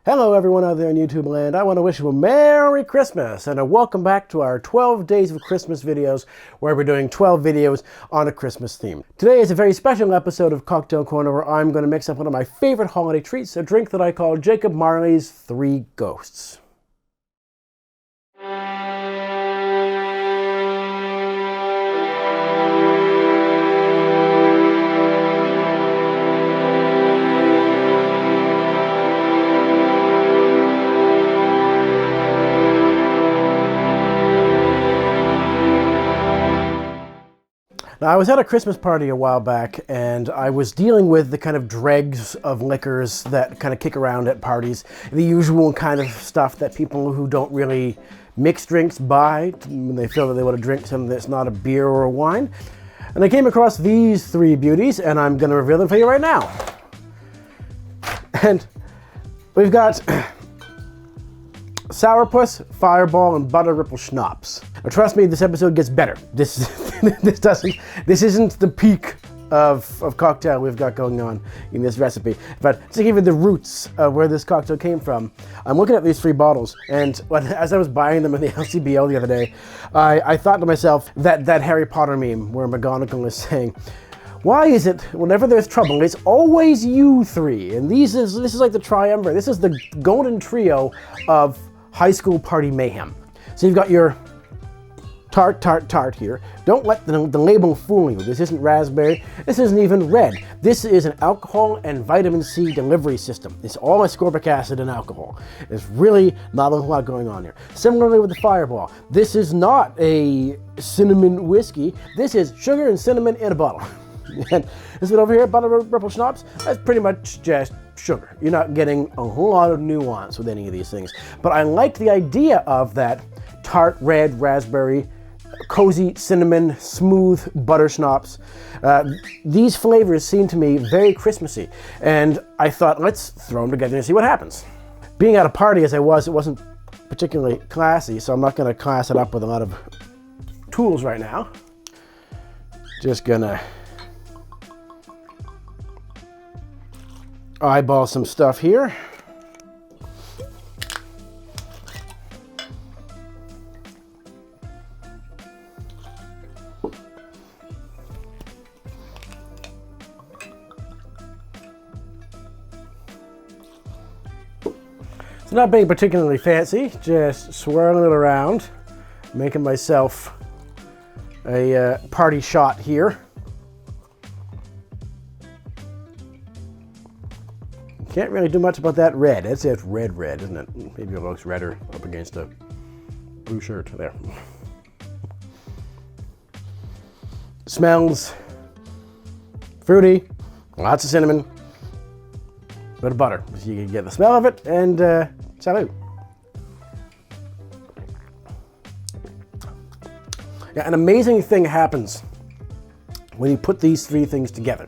Hello everyone out there in YouTube land. I want to wish you a Merry Christmas and a welcome back to our 12 Days of Christmas videos where we're doing 12 videos on a Christmas theme. Today is a very special episode of Cocktail Corner where I'm going to mix up one of my favorite holiday treats, a drink that I call Jacob Marley's Three Ghosts. Now, I was at a Christmas party a while back and I was dealing with the kind of dregs of liquors that kind of kick around at parties. The usual kind of stuff that people who don't really mix drinks buy when they feel that they want to drink something that's not a beer or a wine. And I came across these three beauties and I'm going to reveal them for you right now. And we've got Sourpuss, Fireball, and Butter Ripple Schnapps. Now, trust me, this episode gets better. This isn't the peak of cocktail we've got going on in this recipe. But to give you the roots of where this cocktail came from, I'm looking at these three bottles, and as I was buying them in the LCBO the other day, I thought to myself that Harry Potter meme where McGonagall is saying, "Why is it whenever there's trouble, it's always you three?" And this is like the triumvirate. This is the golden trio of high school party mayhem. So you've got your tart here. Don't let the label fool you. This isn't raspberry. This isn't even red. This is an alcohol and vitamin C delivery system. It's all ascorbic acid and alcohol. There's really not a lot going on here. Similarly with the Fireball, this is not a cinnamon whiskey. This is sugar and cinnamon in a bottle. And this one over here, Butter Ripple Schnapps, that's pretty much just sugar. You're not getting a whole lot of nuance with any of these things. But I like the idea of that tart red raspberry, cozy cinnamon, smooth butter schnapps. These flavors seem to me very Christmassy. And I thought, let's throw them together and see what happens. Being at a party as I was, it wasn't particularly classy, so I'm not going to class it up with a lot of tools right now. Just gonna eyeball some stuff here. It's not being particularly fancy, just swirling it around, making myself a party shot here. Can't really do much about that red. I'd say it's red, isn't it? Maybe it looks redder up against a blue shirt there. Smells fruity, lots of cinnamon, bit of butter. So you can get the smell of it, and salud. Yeah, an amazing thing happens when you put these three things together.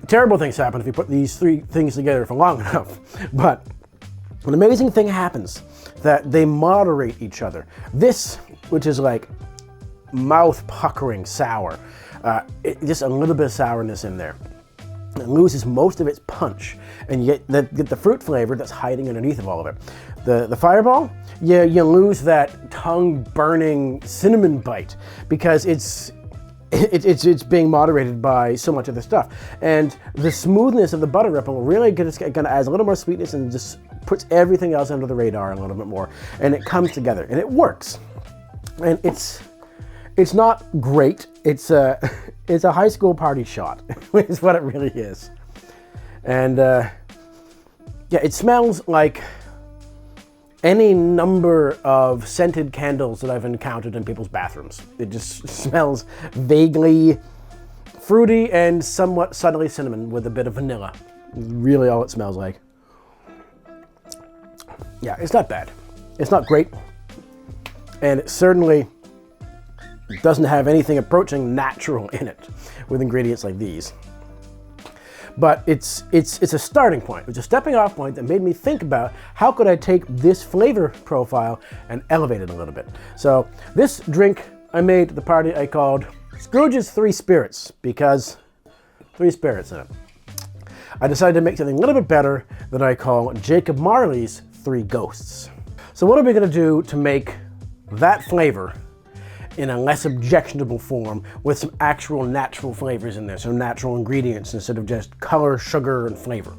Terrible things happen if you put these three things together for long enough, but an amazing thing happens that they moderate each other. This, which is like mouth-puckering sour, just a little bit of sourness in there. It loses most of its punch, and you get the fruit flavor that's hiding underneath of all of it. The Fireball, you lose that tongue-burning cinnamon bite because it's being moderated by so much of the stuff. And the smoothness of the Butter Ripple really kind of adds a little more sweetness and just puts everything else under the radar a little bit more. And it comes together, and it works. And it's not great. It's a high school party shot, is what it really is. And yeah, it smells like any number of scented candles that I've encountered in people's bathrooms. It just smells vaguely fruity and somewhat subtly cinnamon with a bit of vanilla. Really all it smells like. Yeah, it's not bad. It's not great. And it certainly doesn't have anything approaching natural in it with ingredients like these. But it's a starting point. It's a stepping off point that made me think about how could I take this flavor profile and elevate it a little bit. So this drink I made at the party I called Scrooge's Three Spirits because 3 spirits in it. I decided to make something a little bit better that I call Jacob Marley's Three Ghosts. So what are we going to do to make that flavor in a less objectionable form with some actual natural flavors in there, some natural ingredients instead of just color, sugar, and flavor?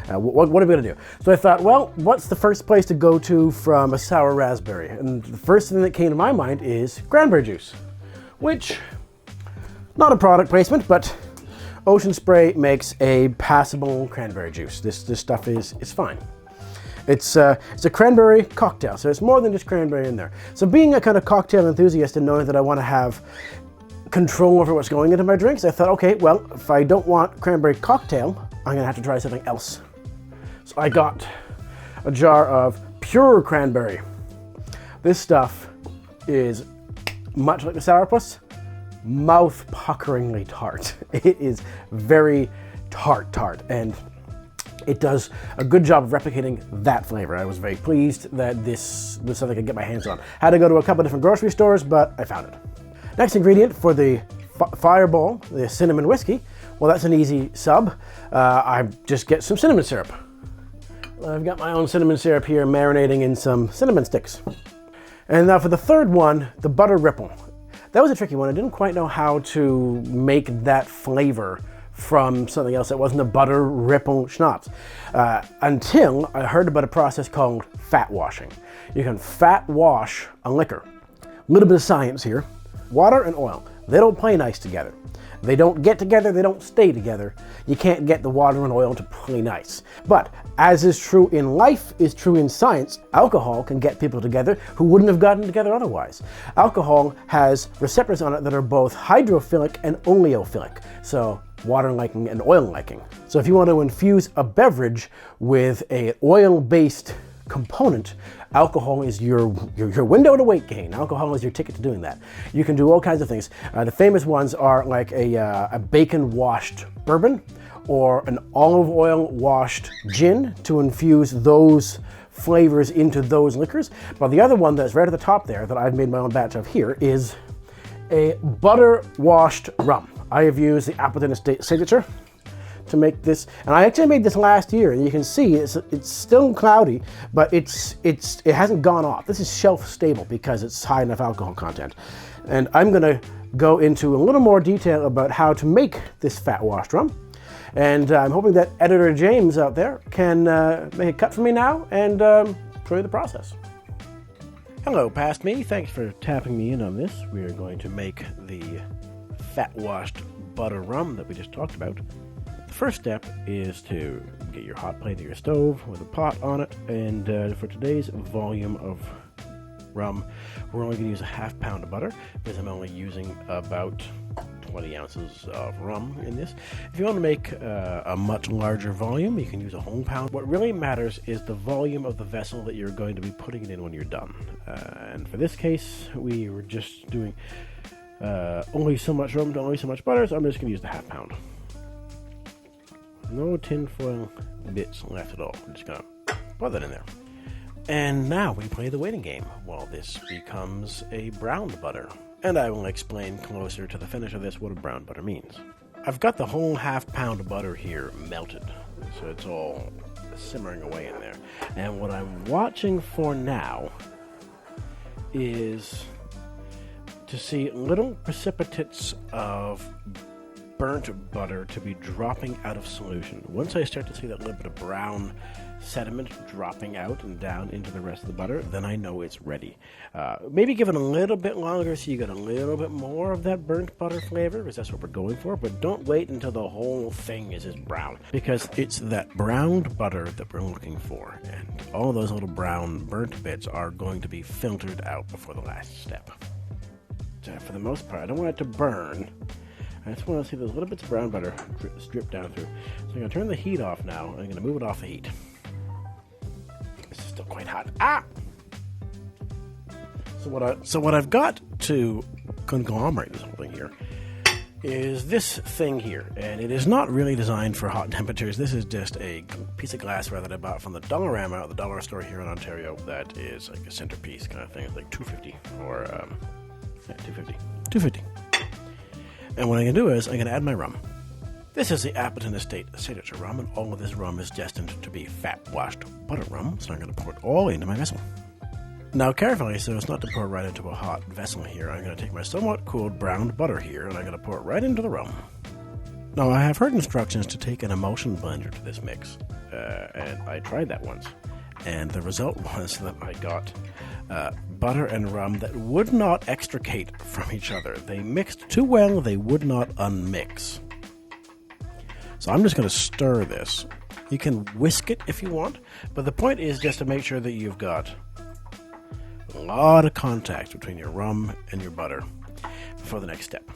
What are we going to do? So I thought, well, what's the first place to go to from a sour raspberry? And the first thing that came to my mind is cranberry juice, which, not a product placement, but Ocean Spray makes a passable cranberry juice. This stuff is fine. It's a cranberry cocktail, so it's more than just cranberry in there. So being a kind of cocktail enthusiast and knowing that I want to have control over what's going into my drinks, I thought, okay, well, if I don't want cranberry cocktail, I'm gonna have to try something else. So I got a jar of pure cranberry. This stuff is much like the sourpuss, mouth-puckeringly tart. It is very tart, and it does a good job of replicating that flavor. I was very pleased that this was something I could get my hands on. Had to go to a couple of different grocery stores, but I found it. Next ingredient for the fireball, the cinnamon whiskey, well, that's an easy sub. I just get some cinnamon syrup. I've got my own cinnamon syrup here marinating in some cinnamon sticks. And now for the third one, the butter ripple. That was a tricky one. I didn't quite know how to make that flavor from something else that wasn't a butter ripple schnapps until I heard about a process called fat washing. You can fat wash a liquor. A little bit of science here. Water and oil, they don't play nice together. They don't get together, they don't stay together. You can't get the water and oil to play nice. But as is true in life, is true in science, alcohol can get people together who wouldn't have gotten together otherwise. Alcohol has receptors on it that are both hydrophilic and oleophilic, so water liking and oil liking. So if you want to infuse a beverage with an oil-based component, alcohol is your window to weight gain. Alcohol is your ticket to doing that. You can do all kinds of things. The famous ones are like a bacon-washed bourbon or an olive oil-washed gin to infuse those flavors into those liquors. But the other one that's right at the top there that I've made my own batch of here is a butter-washed rum. I have used the Appleton Estate Signature to make this, and I actually made this last year, and you can see it's still cloudy, but it hasn't gone off. This is shelf stable because it's high enough alcohol content. And I'm gonna go into a little more detail about how to make this fat washed rum. And I'm hoping that editor James out there can make a cut for me now and show you the process. Hello, past me. Thanks for tapping me in on this. We are going to make the fat washed butter rum that we just talked about. The first step is to get your hot plate or your stove with a pot on it, and for today's volume of rum, we're only going to use a half pound of butter because I'm only using about 20 ounces of rum in this. If you want to make a much larger volume, you can use a whole pound. What really matters is the volume of the vessel that you're going to be putting it in when you're done. And for this case, we were just doing only so much rum to only so much butter, so I'm just going to use the half pound. No tinfoil bits left at all. I'm just going to put that in there. And now we play the waiting game while this becomes a browned butter. And I will explain closer to the finish of this what a brown butter means. I've got the whole half pound of butter here melted, so it's all simmering away in there. And what I'm watching for now is to see little precipitates of burnt butter to be dropping out of solution. Once I start to see that little bit of brown sediment dropping out and down into the rest of the butter, then I know it's ready. Maybe give it a little bit longer so you get a little bit more of that burnt butter flavor, because that's what we're going for, but don't wait until the whole thing is as brown, because it's that browned butter that we're looking for, and all those little brown burnt bits are going to be filtered out before the last step. So for the most part, I don't want it to burn. I just want to see those little bits of brown butter drip down through. So I'm going to turn the heat off now, and I'm going to move it off the heat. This is still quite hot. Ah! So what I've got to conglomerate this whole thing here is this thing here, and it is not really designed for hot temperatures. This is just a piece of glassware that I bought from the Dollarama at the dollar store here in Ontario. That is like a centerpiece kind of thing. It's like $2.50 or $2.50. And what I'm going to do is I'm going to add my rum. This is the Appleton Estate signature rum, and all of this rum is destined to be fat-washed butter rum, so I'm going to pour it all into my vessel. Now carefully, so as not to pour right into a hot vessel here, I'm going to take my somewhat cooled browned butter here, and I'm going to pour it right into the rum. Now I have heard instructions to take an emulsion blender to this mix, and I tried that once, and the result was that I got butter and rum that would not extricate from each other. They mixed too well, they would not unmix. So I'm just going to stir this. You can whisk it if you want, but the point is just to make sure that you've got a lot of contact between your rum and your butter for the next step.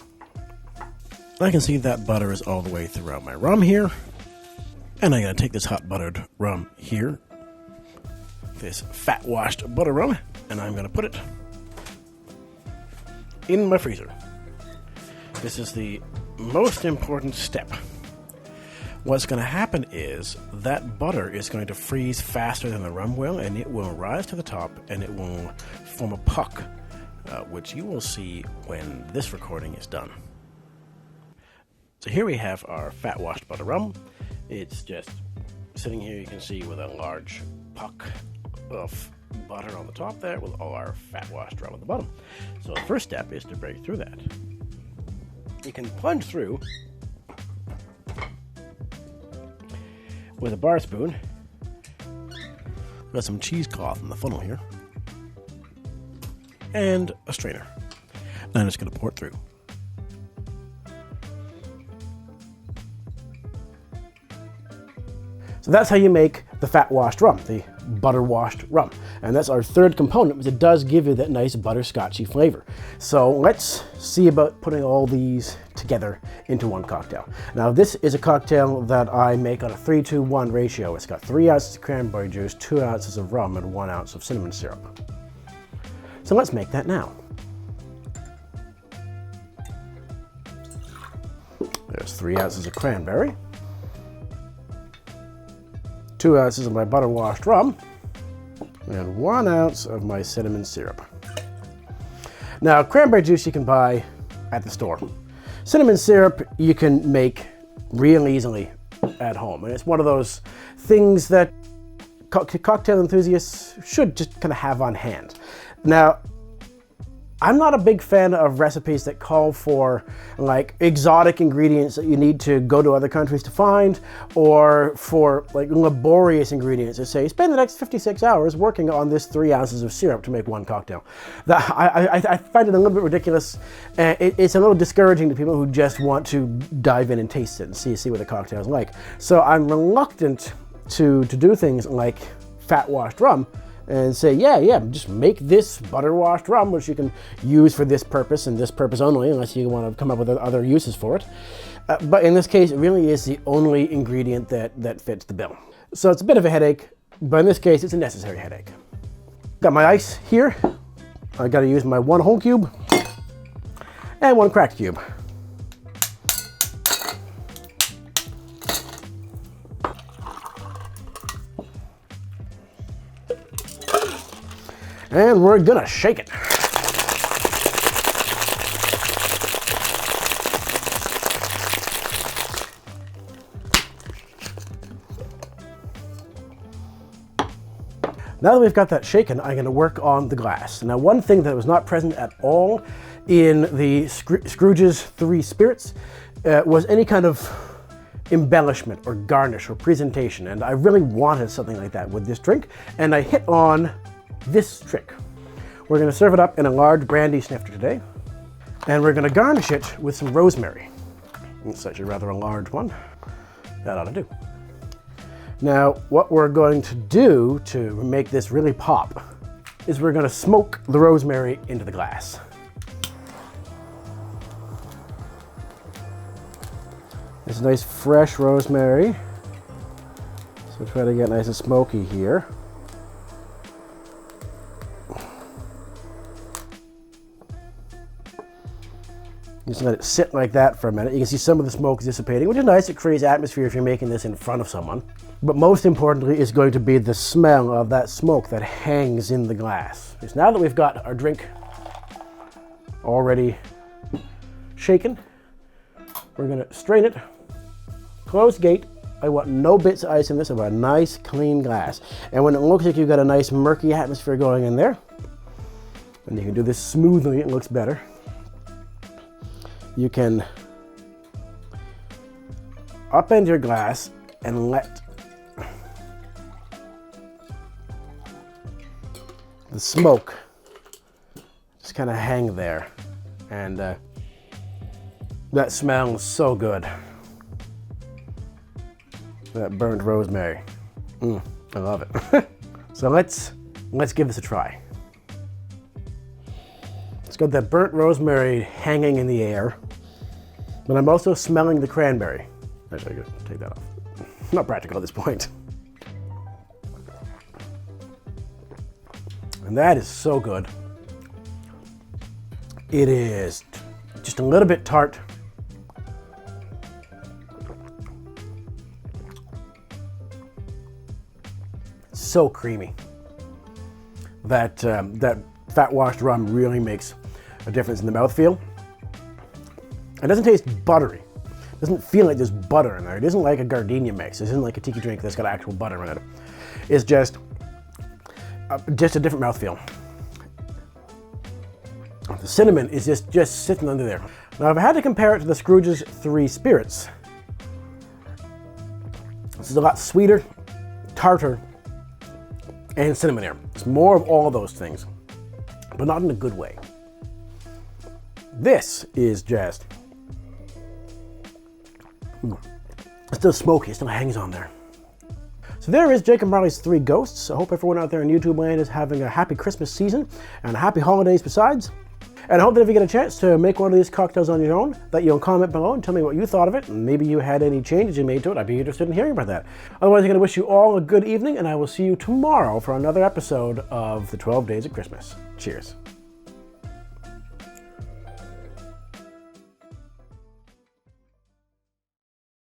I can see that butter is all the way throughout my rum here, and I'm going to take this hot buttered rum here, this fat washed butter rum, and I'm going to put it in my freezer. This is the most important step. What's going to happen is that butter is going to freeze faster than the rum will, and it will rise to the top and it will form a puck, which you will see when this recording is done. So here we have our fat washed butter rum. It's just sitting here, you can see, with a large puck of butter on the top there with all our fat washed rum at the bottom. So the first step is to break through that. You can plunge through with a bar spoon. Got some cheesecloth in the funnel here, and a strainer. And I'm just going to pour it through. So that's how you make the fat washed rum, the butter washed rum. And that's our third component, because it does give you that nice butterscotchy flavor. So let's see about putting all these together into one cocktail. Now this is a cocktail that I make on a 3-to-1 ratio. It's got 3 ounces of cranberry juice, 2 ounces of rum, and 1 ounce of cinnamon syrup. So let's make that now. There's 3 ounces of cranberry, 2 ounces of my butter washed rum, and 1 ounce of my cinnamon syrup. Now cranberry juice you can buy at the store. Cinnamon syrup you can make real easily at home, and it's one of those things that cocktail enthusiasts should just kind of have on hand. Now, I'm not a big fan of recipes that call for like exotic ingredients that you need to go to other countries to find, or for like laborious ingredients that say spend the next 56 hours working on this 3 ounces of syrup to make one cocktail. I find it a little bit ridiculous. It's a little discouraging to people who just want to dive in and taste it and see what the cocktail is like. So I'm reluctant to do things like fat washed rum and say, yeah, just make this butter washed rum, which you can use for this purpose and this purpose only, unless you want to come up with other uses for it. But in this case, it really is the only ingredient that fits the bill. So it's a bit of a headache, but in this case, it's a necessary headache. Got my ice here. I got to use my 1 whole cube and 1 cracked cube. And we're gonna shake it. Now that we've got that shaken, I'm gonna work on the glass. Now, one thing that was not present at all in the Scrooge's 3 Spirits was any kind of embellishment or garnish or presentation, and I really wanted something like that with this drink, and I hit on this trick. We're going to serve it up in a large brandy snifter today, and we're going to garnish it with some rosemary. It's actually rather a large one. That ought to do. Now, what we're going to do to make this really pop is we're going to smoke the rosemary into the glass. It's nice fresh rosemary, so try to get nice and smoky here. Just let it sit like that for a minute. You can see some of the smoke dissipating, which is nice. It creates atmosphere if you're making this in front of someone. But most importantly is going to be the smell of that smoke that hangs in the glass. Because now that we've got our drink already shaken, we're going to strain it Closed gate. I want no bits of ice in this. I want a nice, clean glass. And when it looks like you've got a nice murky atmosphere going in there, and you can do this smoothly, it looks better. You can upend your glass and let the smoke just kind of hang there. And that smells so good. That burnt rosemary. I love it. So let's give this a try. It's got that burnt rosemary hanging in the air, but I'm also smelling the cranberry. Actually, I gotta take that off. Not practical at this point. And that is so good. It is just a little bit tart. So creamy. That fat washed rum really makes a difference in the mouthfeel. It doesn't taste buttery. It doesn't feel like there's butter in there. It isn't like a gardenia mix. It isn't like a tiki drink that's got actual butter in it. It's just a different mouthfeel. The cinnamon is just sitting under there. Now, if I had to compare it to the Scrooge's 3 Spirits, this is a lot sweeter, tartar, and cinnamon here. It's more of all those things, but not in a good way. This is just, it's still smoky, it still hangs on there. So there is Jacob Marley's 3 Ghosts. I hope everyone out there in YouTube land is having a happy Christmas season and happy holidays besides. And I hope that if you get a chance to make one of these cocktails on your own, that you'll comment below and tell me what you thought of it, and maybe you had any changes you made to it. I'd be interested in hearing about that. Otherwise, I'm going to wish you all a good evening, and I will see you tomorrow for another episode of the 12 Days of Christmas. Cheers.